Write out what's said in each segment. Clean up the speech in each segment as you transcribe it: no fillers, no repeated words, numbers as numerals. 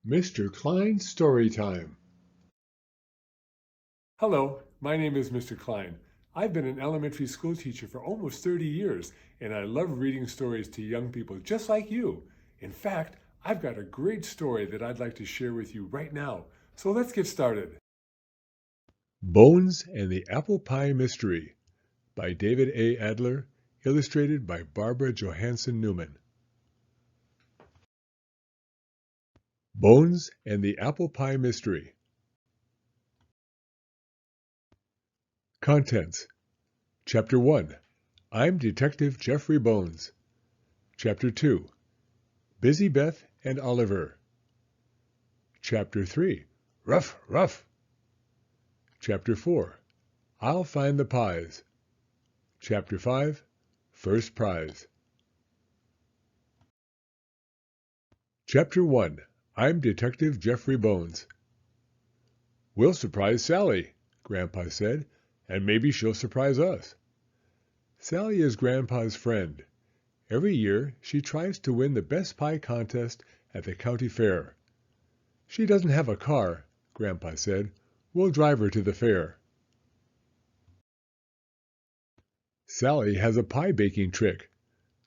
Mr. Klein's Story Time. Hello, my name is Mr. Klein. I've been an elementary school teacher for almost 30 years, and I love reading stories to young people just like you. In fact, I've got a great story that I'd like to share with you right now. So let's get started. Bones and the Apple Pie Mystery by David A. Adler, illustrated by Barbara Johansson Newman. Bones and the Apple Pie Mystery. Contents. Chapter 1. I'm Detective Jeffery Bones. Chapter 2. Busy Beth and Oliver. Chapter 3. Ruff, ruff. Chapter 4. I'll find the pies. Chapter 5. First prize. Chapter 1. I'm Detective Jeffery Bones. We'll surprise Sally, Grandpa said, and maybe she'll surprise us. Sally is Grandpa's friend. Every year she tries to win the best pie contest at the county fair. She doesn't have a car, Grandpa said. We'll drive her to the fair. Sally has a pie baking trick.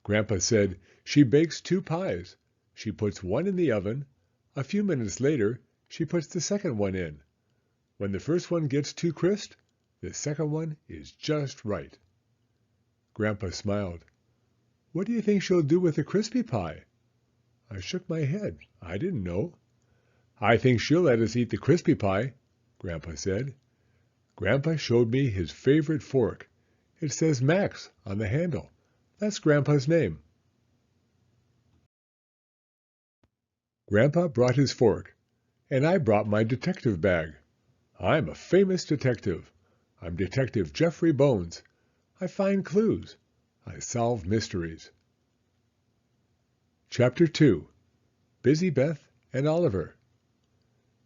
Grandpa said she bakes 2 pies. She puts one in the oven. A few minutes later, she puts the second one in. When the first one gets too crisp, the second one is just right. Grandpa smiled. What do you think she'll do with the crispy pie? I shook my head. I didn't know. I think she'll let us eat the crispy pie, Grandpa said. Grandpa showed me his favorite fork. It says Max on the handle. That's Grandpa's name. Grandpa brought his fork, and I brought my detective bag. I'm a famous detective. I'm Detective Jeffery Bones. I find clues. I solve mysteries. Chapter 2. Busy Beth and Oliver.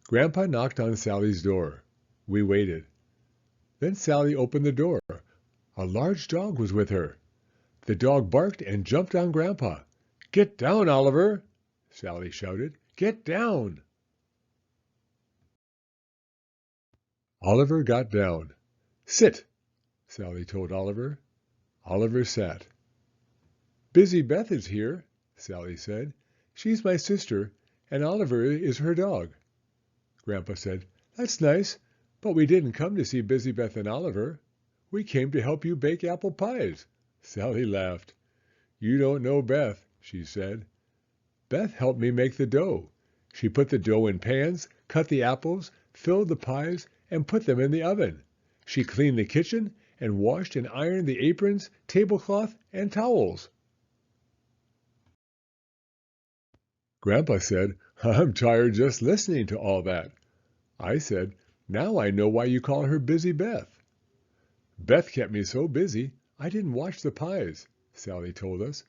Grandpa knocked on Sally's door. We waited. Then Sally opened the door. A large dog was with her. The dog barked and jumped on Grandpa. Get down, Oliver, Sally shouted. Get down! Oliver got down. Sit, Sally told Oliver. Oliver sat. Busy Beth is here, Sally said. She's my sister, and Oliver is her dog. Grandpa said, That's nice, but we didn't come to see Busy Beth and Oliver. We came to help you bake apple pies. Sally laughed. You don't know Beth, she said. Beth helped me make the dough. She put the dough in pans, cut the apples, filled the pies, and put them in the oven. She cleaned the kitchen and washed and ironed the aprons, tablecloth, and towels. Grandpa said, I'm tired just listening to all that. I said, Now I know why you call her Busy Beth. Beth kept me so busy, I didn't watch the pies, Sally told us.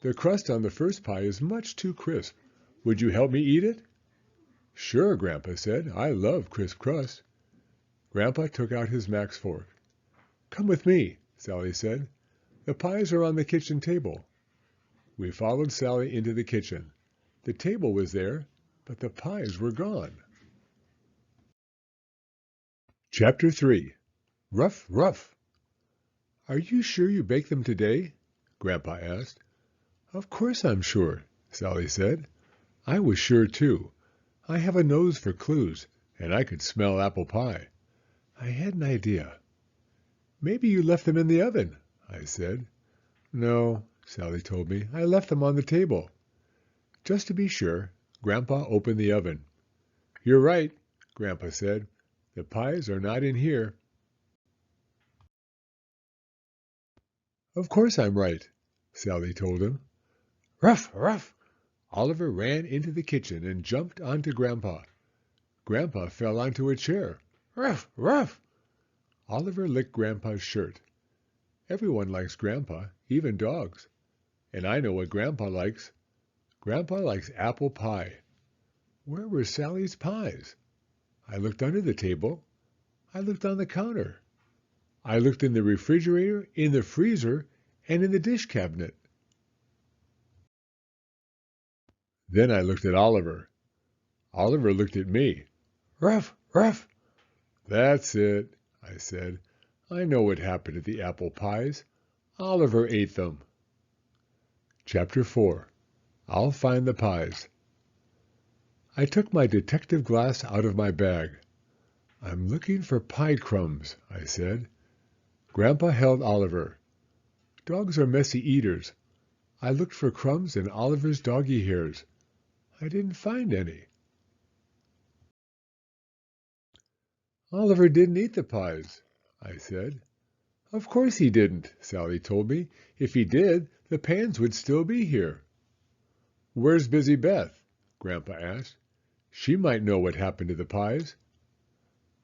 The crust on the first pie is much too crisp. Would you help me eat it? Sure, Grandpa said. I love crisp crust. Grandpa took out his Max fork. Come with me, Sally said. The pies are on the kitchen table. We followed Sally into the kitchen. The table was there, but the pies were gone. Chapter 3. Ruff, ruff. Are you sure you baked them today? Grandpa asked. Of course I'm sure, Sally said. I was sure too. I have a nose for clues, and I could smell apple pie. I had an idea. Maybe you left them in the oven, I said. No, Sally told me. I left them on the table. Just to be sure, Grandpa opened the oven. You're right, Grandpa said. The pies are not in here. Of course I'm right, Sally told him. Ruff, ruff! Oliver ran into the kitchen and jumped onto Grandpa. Grandpa fell onto a chair. Ruff, ruff! Oliver licked Grandpa's shirt. Everyone likes Grandpa, even dogs. And I know what Grandpa likes. Grandpa likes apple pie. Where were Sally's pies? I looked under the table. I looked on the counter. I looked in the refrigerator, in the freezer, and in the dish cabinet. Then I looked at Oliver. Oliver looked at me. Ruff, ruff. That's it, I said. I know what happened to the apple pies. Oliver ate them. Chapter 4. I'll Find the Pies. I took my detective glass out of my bag. I'm looking for pie crumbs, I said. Grandpa held Oliver. Dogs are messy eaters. I looked for crumbs in Oliver's doggy hairs. I didn't find any. Oliver didn't eat the pies, I said. Of course he didn't, Sally told me. If he did, the pans would still be here. Where's Busy Beth? Grandpa asked. She might know what happened to the pies.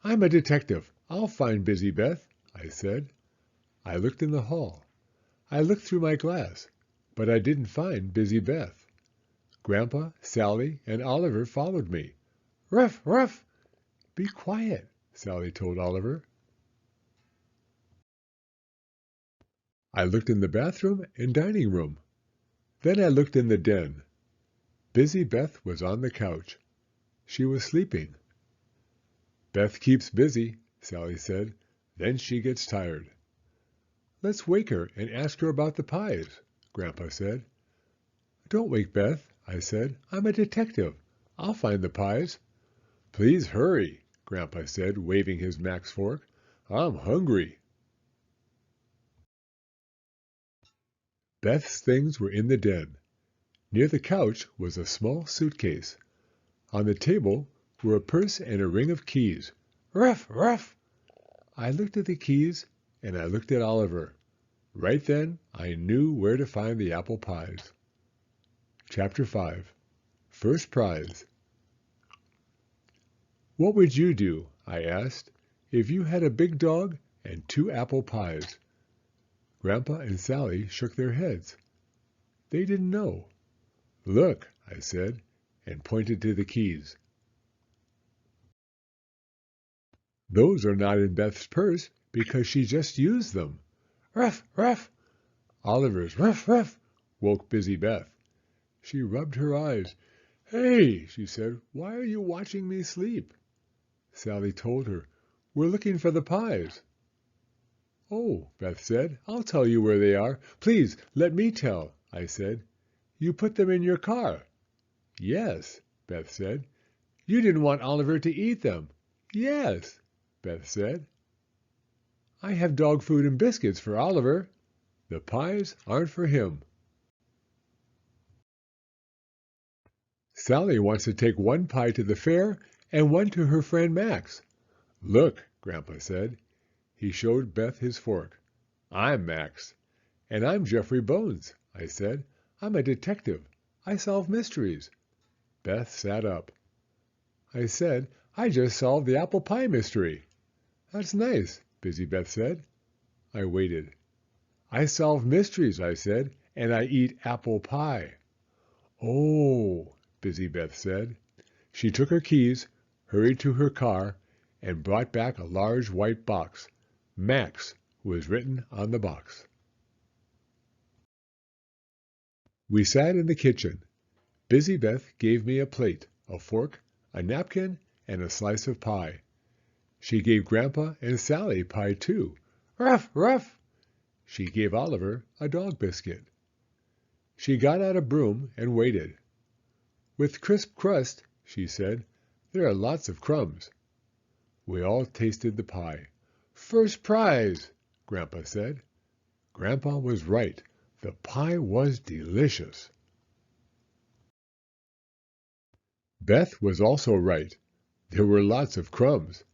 I'm a detective. I'll find Busy Beth, I said. I looked in the hall. I looked through my glass, but I didn't find Busy Beth. Grandpa, Sally, and Oliver followed me. Ruff, ruff! Be quiet, Sally told Oliver. I looked in the bathroom and dining room. Then I looked in the den. Busy Beth was on the couch. She was sleeping. Beth keeps busy, Sally said. Then she gets tired. Let's wake her and ask her about the pies, Grandpa said. Don't wake Beth, I said. I'm a detective. I'll find the pies. Please hurry, Grandpa said, waving his Max fork. I'm hungry. Beth's things were in the den. Near the couch was a small suitcase. On the table were a purse and a ring of keys. Ruff, ruff! I looked at the keys, and I looked at Oliver. Right then, I knew where to find the apple pies. Chapter 5. First Prize. What would you do, I asked, if you had a big dog and 2 apple pies? Grandpa and Sally shook their heads. They didn't know. Look, I said, and pointed to the keys. Those are not in Beth's purse because she just used them. Ruff, ruff! Oliver's ruff, ruff woke Busy Beth. She rubbed her eyes. Hey, she said, why are you watching me sleep? Sally told her, we're looking for the pies. Oh, Beth said, I'll tell you where they are. Please, let me tell, I said. You put them in your car. Yes, Beth said. You didn't want Oliver to eat them. Yes, Beth said. I have dog food and biscuits for Oliver. The pies aren't for him. Sally wants to take 1 pie to the fair and 1 to her friend Max. Look, Grandpa said. He showed Beth his fork. I'm Max. And I'm Jeffery Bones, I said. I'm a detective. I solve mysteries. Beth sat up. I said, I just solved the apple pie mystery. That's nice, Busy Beth said. I waited. I solve mysteries, I said, and I eat apple pie. Oh, Busy Beth said. She took her keys, hurried to her car, and brought back a large white box. Max was written on the box. We sat in the kitchen. Busy Beth gave me a plate, a fork, a napkin, and a slice of pie. She gave Grandpa and Sally pie too. Ruff, ruff! She gave Oliver a dog biscuit. She got out a broom and waited. With crisp crust, she said, there are lots of crumbs. We all tasted the pie. First prize, Grandpa said. Grandpa was right. The pie was delicious. Beth was also right. There were lots of crumbs.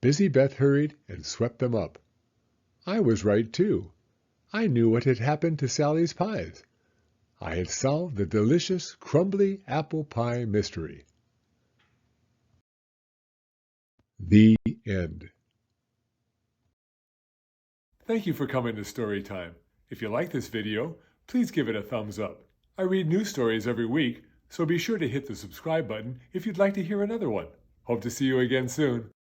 Busy Beth hurried and swept them up. I was right, too. I knew what had happened to Sally's pies. I had solved the delicious, crumbly apple pie mystery. The end. Thank you for coming to Story Time. If you like this video, please give it a thumbs up. I read new stories every week, so be sure to hit the subscribe button if you'd like to hear another one. Hope to see you again soon.